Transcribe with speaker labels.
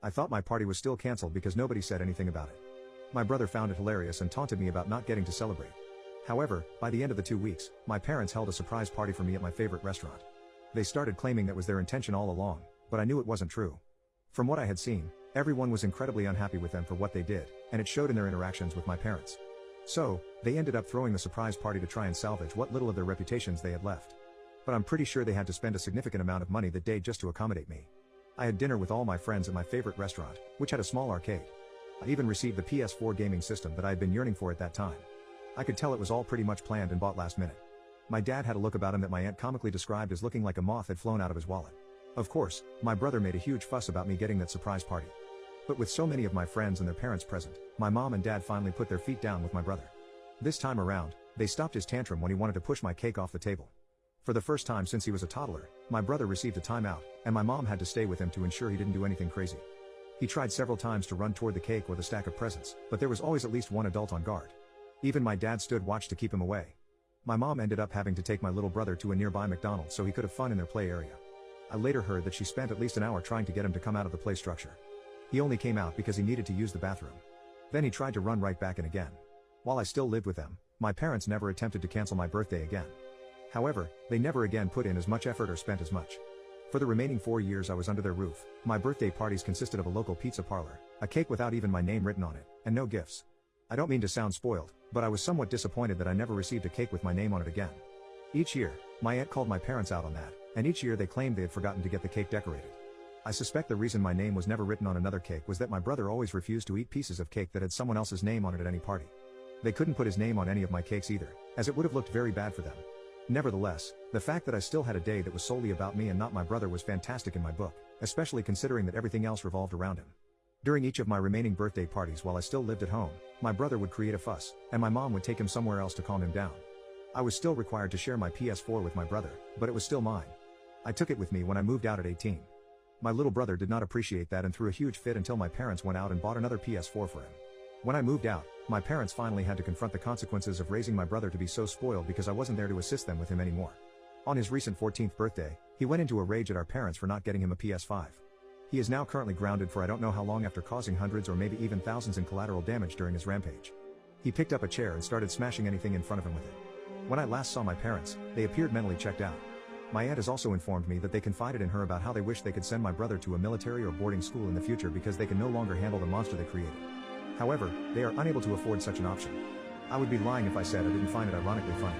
Speaker 1: I thought my party was still cancelled because nobody said anything about it. My brother found it hilarious and taunted me about not getting to celebrate. However, by the end of the 2 weeks, my parents held a surprise party for me at my favorite restaurant. They started claiming that was their intention all along, but I knew it wasn't true. From what I had seen, everyone was incredibly unhappy with them for what they did, and it showed in their interactions with my parents. So, they ended up throwing the surprise party to try and salvage what little of their reputations they had left. But I'm pretty sure they had to spend a significant amount of money that day just to accommodate me. I had dinner with all my friends at my favorite restaurant, which had a small arcade. I even received the PS4 gaming system that I had been yearning for at that time. I could tell it was all pretty much planned and bought last minute. My dad had a look about him that my aunt comically described as looking like a moth had flown out of his wallet. Of course, my brother made a huge fuss about me getting that surprise party. But with so many of my friends and their parents present, my mom and dad finally put their feet down with my brother. This time around, they stopped his tantrum when he wanted to push my cake off the table. For the first time since he was a toddler, my brother received a timeout, and my mom had to stay with him to ensure he didn't do anything crazy. He tried several times to run toward the cake or the stack of presents, but there was always at least one adult on guard. Even my dad stood watch to keep him away. My mom ended up having to take my little brother to a nearby McDonald's so he could have fun in their play area. I later heard that she spent at least an hour trying to get him to come out of the play structure. He only came out because he needed to use the bathroom. Then he tried to run right back in again. While I still lived with them, my parents never attempted to cancel my birthday again. However, they never again put in as much effort or spent as much. For the remaining 4 years I was under their roof, my birthday parties consisted of a local pizza parlor, a cake without even my name written on it, and no gifts. I don't mean to sound spoiled, but I was somewhat disappointed that I never received a cake with my name on it again. Each year, my aunt called my parents out on that, and each year they claimed they had forgotten to get the cake decorated. I suspect the reason my name was never written on another cake was that my brother always refused to eat pieces of cake that had someone else's name on it at any party. They couldn't put his name on any of my cakes either, as it would have looked very bad for them. Nevertheless, the fact that I still had a day that was solely about me and not my brother was fantastic in my book, especially considering that everything else revolved around him. During each of my remaining birthday parties while I still lived at home, my brother would create a fuss, and my mom would take him somewhere else to calm him down. I was still required to share my PS4 with my brother, but it was still mine. I took it with me when I moved out at 18. My little brother did not appreciate that and threw a huge fit until my parents went out and bought another PS4 for him. When I moved out, my parents finally had to confront the consequences of raising my brother to be so spoiled because I wasn't there to assist them with him anymore. On his recent 14th birthday, he went into a rage at our parents for not getting him a PS5. He is now currently grounded for I don't know how long after causing hundreds or maybe even thousands in collateral damage during his rampage. He picked up a chair and started smashing anything in front of him with it. When I last saw my parents, they appeared mentally checked out. My aunt has also informed me that they confided in her about how they wish they could send my brother to a military or boarding school in the future because they can no longer handle the monster they created. However, they are unable to afford such an option. I would be lying if I said I didn't find it ironically funny.